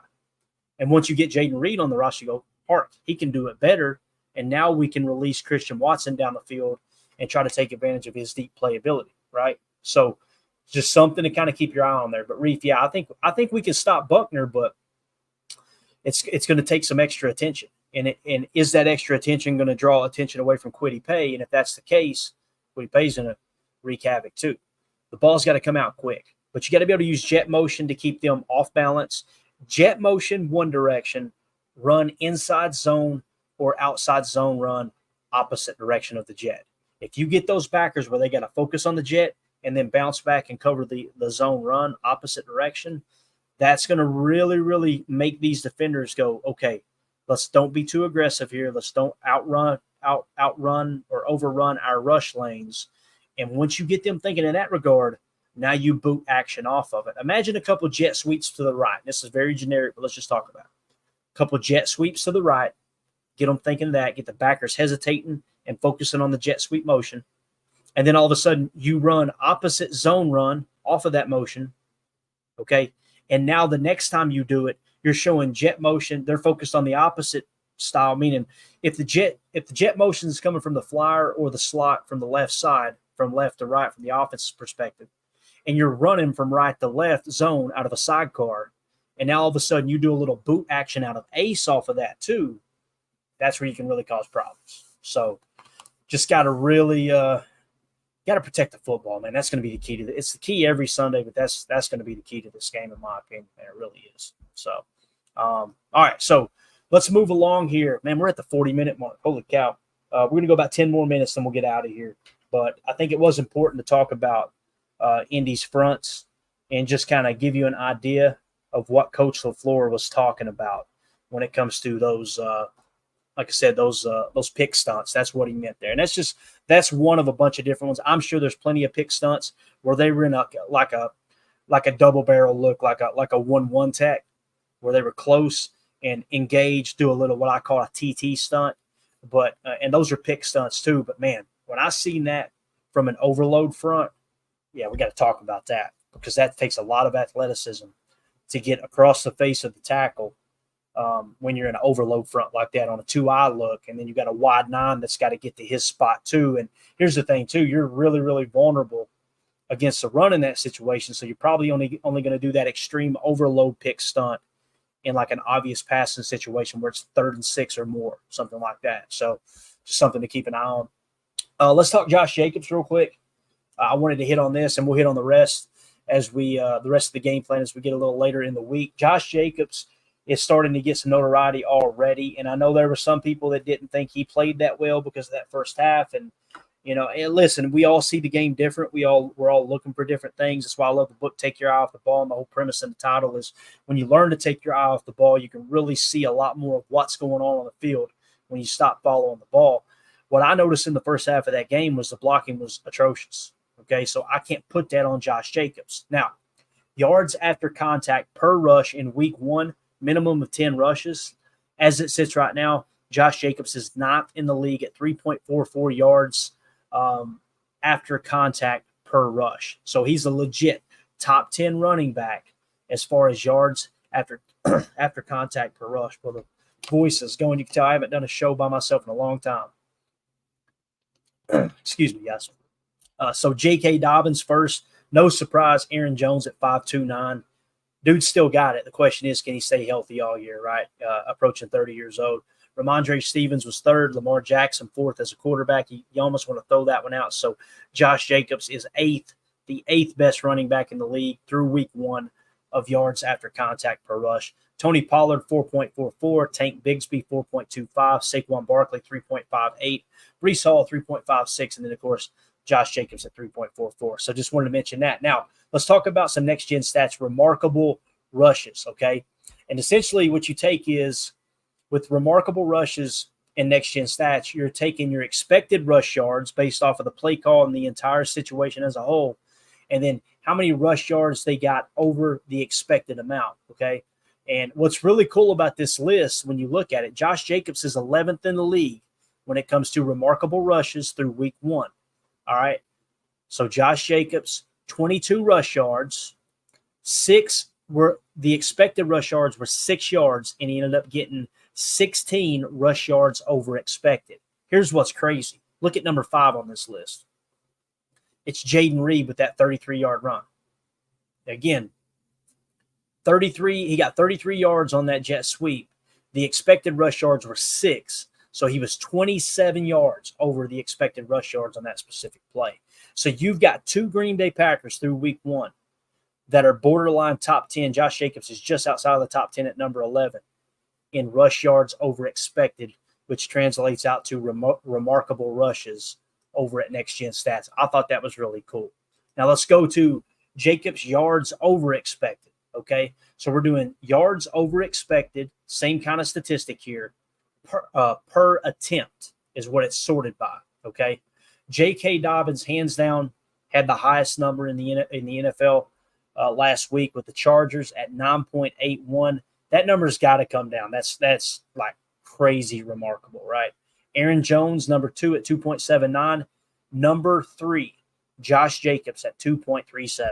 And once you get Jaden Reed on the roster, you go, Park, he can do it better. And now we can release Christian Watson down the field and try to take advantage of his deep playability, right? So just something to kind of keep your eye on there. But Reef, yeah, I think we can stop Buckner, but it's going to take some extra attention. And is that extra attention going to draw attention away from Kwity Paye? And if that's the case, Kwity Paye's going to wreak havoc too. The ball's got to come out quick, but you got to be able to use jet motion to keep them off balance. Jet motion, one direction, run inside zone or outside zone run, opposite direction of the jet. If you get those backers where they got to focus on the jet and then bounce back and cover the zone run, opposite direction, that's going to really, really make these defenders go, okay, don't be too aggressive here. Let's don't outrun or overrun our rush lanes. And once you get them thinking in that regard, now you boot action off of it. Imagine a couple jet sweeps to the right. This is very generic, but let's just talk about it. A couple jet sweeps to the right. Get them thinking that, get the backers hesitating and focusing on the jet sweep motion. And then all of a sudden you run opposite zone run off of that motion. Okay. And now the next time you do it, you're showing jet motion. They're focused on the opposite style, meaning if the jet motion is coming from the flyer or the slot from the left side, from left to right, from the offense's perspective, and you're running from right to left zone out of a sidecar, and now all of a sudden you do a little boot action out of ace off of that too, that's where you can really cause problems. So just got to really got to protect the football, man. That's going to be the key to it. It's the key every Sunday, but that's going to be the key to this game, in my opinion. Man, it really is. So, all right. So let's move along here. Man, we're at the 40-minute mark. Holy cow. We're going to go about 10 more minutes, then we'll get out of here. But I think it was important to talk about Indy's fronts and just kind of give you an idea of what Coach LaFleur was talking about when it comes to those like I said, those pick stunts. That's what he meant there. And that's one of a bunch of different ones. I'm sure there's plenty of pick stunts where they were in like a double barrel look, like a 1-1 tech, where they were close and engaged, do a little what I call a TT stunt. But and those are pick stunts too. But man, when I seen that from an overload front, yeah, we got to talk about that because that takes a lot of athleticism to get across the face of the tackle when you're in an overload front like that on a 2-eye look. And then you got a wide 9 that's got to get to his spot too. And here's the thing too, you're really, really vulnerable against the run in that situation. So you're probably only going to do that extreme overload pick stunt in like an obvious passing situation where it's 3rd and 6 or more, something like that. So just something to keep an eye on. Let's talk Josh Jacobs real quick. I wanted to hit on this, and we'll hit on the rest as the rest of the game plan as we get a little later in the week. Josh Jacobs is starting to get some notoriety already, and I know there were some people that didn't think he played that well because of that first half. And and listen, we all see the game different. We're all looking for different things. That's why I love the book, Take Your Eye Off the Ball. And the whole premise in the title is when you learn to take your eye off the ball, you can really see a lot more of what's going on the field when you stop following the ball. What I noticed in the first half of that game was the blocking was atrocious. Okay, so I can't put that on Josh Jacobs. Now, yards after contact per rush in week 1, minimum of 10 rushes. As it sits right now, Josh Jacobs is 9th in the league at 3.44 yards after contact per rush. So he's a legit top 10 running back as far as yards after after contact per rush. Well, the voice is going. You can tell I haven't done a show by myself in a long time. Excuse me, guys. So J.K. Dobbins first. No surprise, Aaron Jones at 5.29. Dude still got it. The question is, can he stay healthy all year, right? Approaching 30 years old. Ramondre Stevens was 3rd. Lamar Jackson 4th as a quarterback. You almost want to throw that one out. So Josh Jacobs is 8th, the 8th best running back in the league through week 1 of yards after contact per rush. Tony Pollard, 4.44. Tank Bigsby, 4.25. Saquon Barkley, 3.58. Breece Hall, 3.56. And then, of course, Josh Jacobs at 3.44. So just wanted to mention that. Now, let's talk about some next-gen stats, remarkable rushes, okay? And essentially what you take is with remarkable rushes and next-gen stats, you're taking your expected rush yards based off of the play call and the entire situation as a whole, and then how many rush yards they got over the expected amount, okay? And what's really cool about this list, when you look at it, Josh Jacobs is 11th in the league when it comes to remarkable rushes through week 1. All right. So Josh Jacobs, 22 rush yards, 6 were the expected rush yards were 6 yards, and he ended up getting 16 rush yards over expected. Here's what's crazy. Look at number 5 on this list. It's Jaden Reed with that 33-yard run. Again, 33. He got 33 yards on that jet sweep. The expected rush yards were 6. So he was 27 yards over the expected rush yards on that specific play. So you've got 2 Green Bay Packers through week 1 that are borderline top 10. Josh Jacobs is just outside of the top 10 at number 11 in rush yards over expected, which translates out to remarkable rushes over at Next Gen Stats. I thought that was really cool. Now let's go to Jacobs yards over expected, okay? So we're doing yards over expected, same kind of statistic here. Per attempt is what it's sorted by, okay? J.K. Dobbins, hands down, had the highest number in the NFL last week with the Chargers at 9.81. That number's got to come down. That's like crazy remarkable, right? Aaron Jones, number 2 at 2.79. Number 3, Josh Jacobs at 2.37.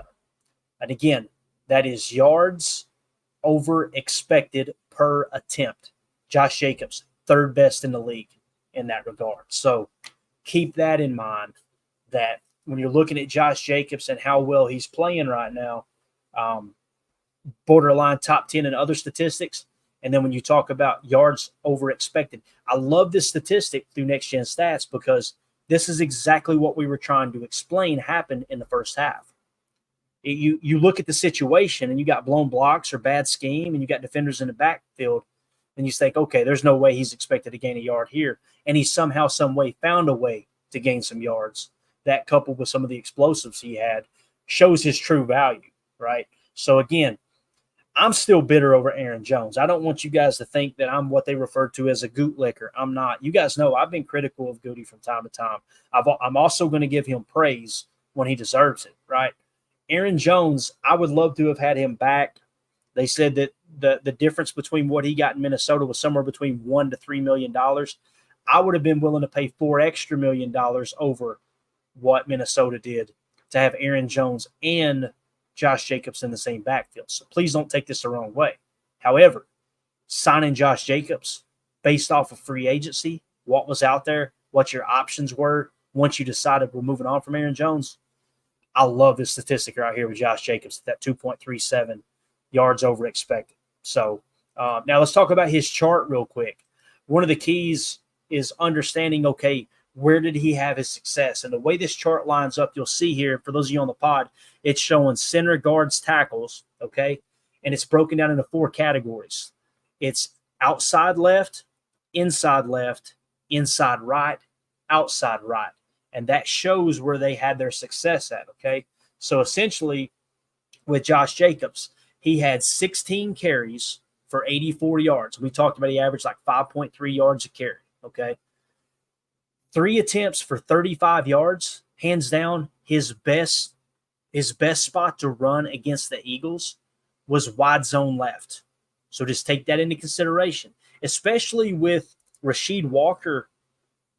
And again, that is yards over expected per attempt. Josh Jacobs, 3rd best in the league in that regard. So keep that in mind that when you're looking at Josh Jacobs and how well he's playing right now, borderline top 10 in other statistics. And then when you talk about yards over expected, I love this statistic through Next Gen Stats because this is exactly what we were trying to explain happened in the first half. You look at the situation and you got blown blocks or bad scheme and you got defenders in the backfield, and you think, okay, there's no way he's expected to gain a yard here. And he somehow, some way found a way to gain some yards. That coupled with some of the explosives he had shows his true value, right? So again, I'm still bitter over Aaron Jones. I don't want you guys to think that I'm what they refer to as a goot licker. I'm not. You guys know I've been critical of Goody from time to time. I'm also going to give him praise when he deserves it, right? Aaron Jones, I would love to have had him back. They said that the difference between what he got in Minnesota was somewhere between $1 to $3 million. I would have been willing to pay $4 extra million over what Minnesota did to have Aaron Jones and Josh Jacobs in the same backfield. So please don't take this the wrong way. However, signing Josh Jacobs based off of free agency, what was out there, what your options were once you decided we're moving on from Aaron Jones, I love this statistic right here with Josh Jacobs, that 2.37 yards over expected. So now let's talk about his chart real quick. One of the keys is understanding, okay, where did he have his success? And the way this chart lines up, you'll see here, for those of you on the pod, it's showing center, guards, tackles, okay? And it's broken down into 4 categories. It's outside left, inside right, outside right. And that shows where they had their success at, okay? So essentially, with Josh Jacobs, he had 16 carries for 84 yards. We talked about he averaged like 5.3 yards a carry, okay? 3 attempts for 35 yards, hands down, his best spot to run against the Eagles was wide zone left. So just take that into consideration, especially with Rasheed Walker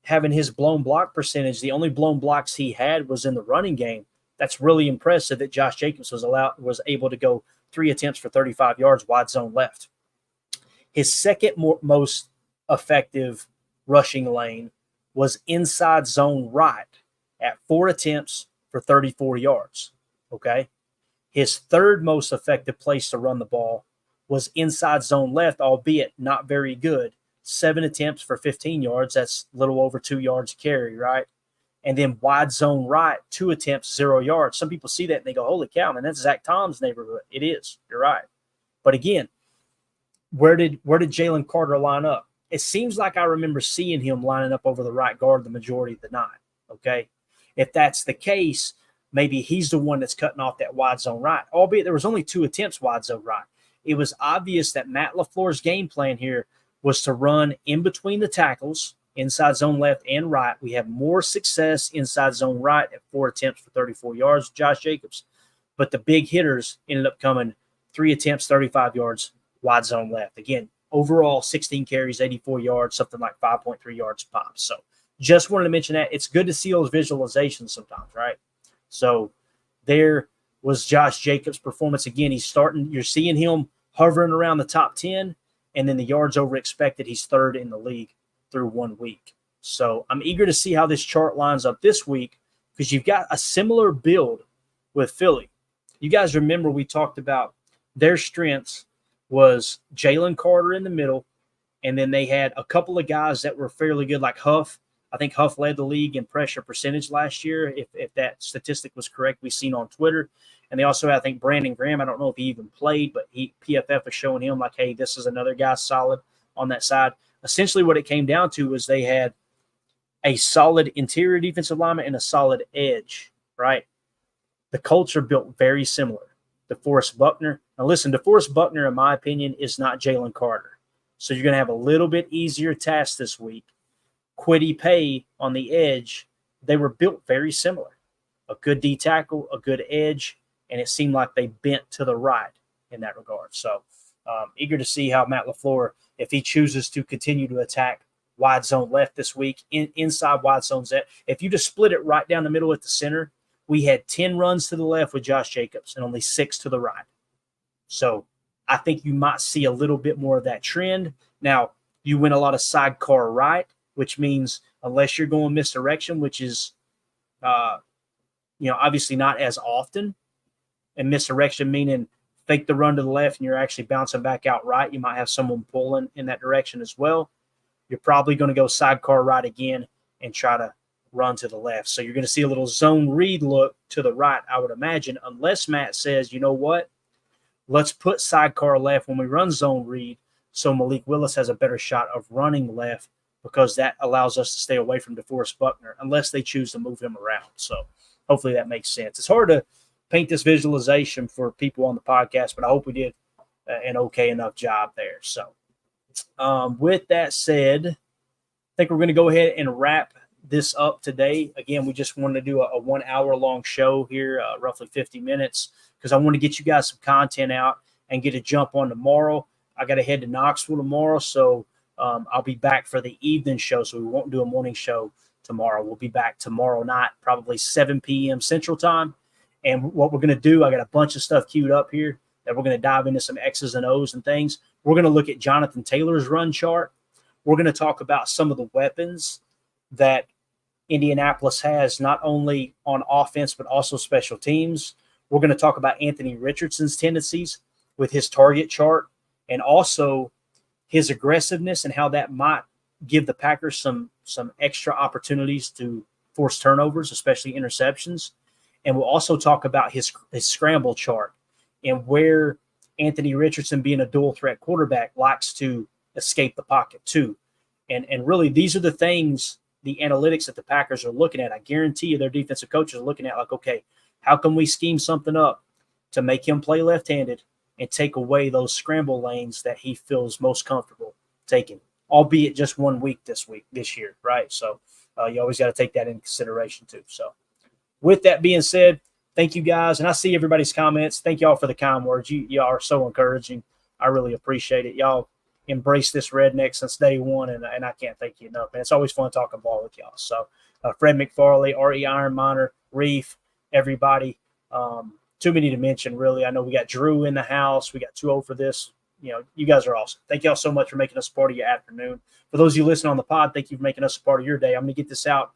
having his blown block percentage. The only blown blocks he had was in the running game. That's really impressive that Josh Jacobs was able to go 3 attempts for 35 yards wide zone left. His second most effective rushing lane was inside zone right at 4 attempts for 34 yards, okay? His third most effective place to run the ball was inside zone left, albeit not very good, 7 attempts for 15 yards. That's a little over 2 yards a carry, right? And then wide zone right, 2 attempts, 0 yards. Some people see that and they go, holy cow, man, that's Zach Tom's neighborhood. It is. You're right. But again, where did Jalen Carter line up? It seems like I remember seeing him lining up over the right guard the majority of the night, okay? If that's the case, maybe he's the one that's cutting off that wide zone right, albeit there was only 2 attempts wide zone right. It was obvious that Matt LaFleur's game plan here was to run in between the tackles, inside zone left and right. We have more success inside zone right at 4 attempts for 34 yards, Josh Jacobs. But the big hitters ended up coming 3 attempts, 35 yards, wide zone left. Again, overall 16 carries, 84 yards, something like 5.3 yards pop. So just wanted to mention that. It's good to see those visualizations sometimes, right? So there was Josh Jacobs' performance. Again, you're seeing him hovering around the top 10, and then the yards over expected, he's 3rd in the league through 1 week. So I'm eager to see how this chart lines up this week, because you've got a similar build with Philly. You guys remember we talked about their strengths was Jalen Carter in the middle, and then they had a couple of guys that were fairly good, like Huff. I think Huff led the league in pressure percentage last year, if that statistic was correct, we've seen on Twitter. And they also had, I think, Brandon Graham. I don't know if he even played, but PFF was showing him like, hey, this is another guy solid on that side. Essentially what it came down to was they had a solid interior defensive lineman and a solid edge, right? The Colts are built very similar. DeForest Buckner. Now, listen, DeForest Buckner, in my opinion, is not Jalen Carter. So you're going to have a little bit easier task this week. Kwity Paye on the edge, they were built very similar. A good D tackle, a good edge, and it seemed like they bent to the right in that regard. So eager to see how Matt LaFleur, if he chooses to continue to attack wide zone left this week, inside wide zone Z. If you just split it right down the middle at the center, we had 10 runs to the left with Josh Jacobs and only 6 to the right. So I think you might see a little bit more of that trend. Now, you win a lot of sidecar right, which means unless you're going misdirection, which is, obviously not as often, and misdirection meaning fake the run to the left and you're actually bouncing back out right. You might have someone pulling in that direction as well. You're probably going to go sidecar right again and try to run to the left. So you're going to see a little zone read look to the right, I would imagine, unless Matt says, you know what, let's put sidecar left when we run zone read so Malik Willis has a better shot of running left, because that allows us to stay away from DeForest Buckner unless they choose to move him around. So hopefully that makes sense. It's hard to paint this visualization for people on the podcast, but I hope we did an okay enough job there. So with that said, I think we're going to go ahead and wrap this up today. Again, we just wanted to do a 1 hour long show here, roughly 50 minutes, because I want to get you guys some content out and get a jump on tomorrow. I got to head to Knoxville tomorrow, so I'll be back for the evening show, so we won't do a morning show tomorrow. We'll be back tomorrow night, probably 7 p.m. Central Time. And what we're going to do, I got a bunch of stuff queued up here that we're going to dive into some X's and O's and things. We're going to look at Jonathan Taylor's run chart. We're going to talk about some of the weapons that Indianapolis has, not only on offense, but also special teams. We're going to talk about Anthony Richardson's tendencies with his target chart, and also his aggressiveness and how that might give the Packers some extra opportunities to force turnovers, especially interceptions. And we'll also talk about his scramble chart and where Anthony Richardson, being a dual threat quarterback, likes to escape the pocket too. And really, these are the things, the analytics that the Packers are looking at. I guarantee you their defensive coaches are looking at like, okay, how can we scheme something up to make him play left-handed and take away those scramble lanes that he feels most comfortable taking, albeit just 1 week this year, right? So you always got to take that into consideration too. So with that being said, thank you guys. And I see everybody's comments. Thank y'all for the kind words. Y'all are so encouraging. I really appreciate it. Y'all embrace this redneck since day one, and I can't thank you enough, man. It's always fun talking ball with y'all. So Fred McFarley, R.E. Ironminer, Reef, everybody. Too many to mention, really. I know we got Drew in the house. We got 2-0 for this. You know, you guys are awesome. Thank y'all so much for making us a part of your afternoon. For those of you listening on the pod, thank you for making us a part of your day. I'm going to get this out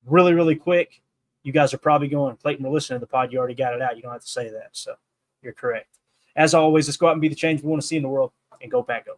really, really quick. You guys are probably going, Clayton, we're listening to the pod. You already got it out. You don't have to say that. So you're correct. As always, let's go out and be the change we want to see in the world, and go Pack Go.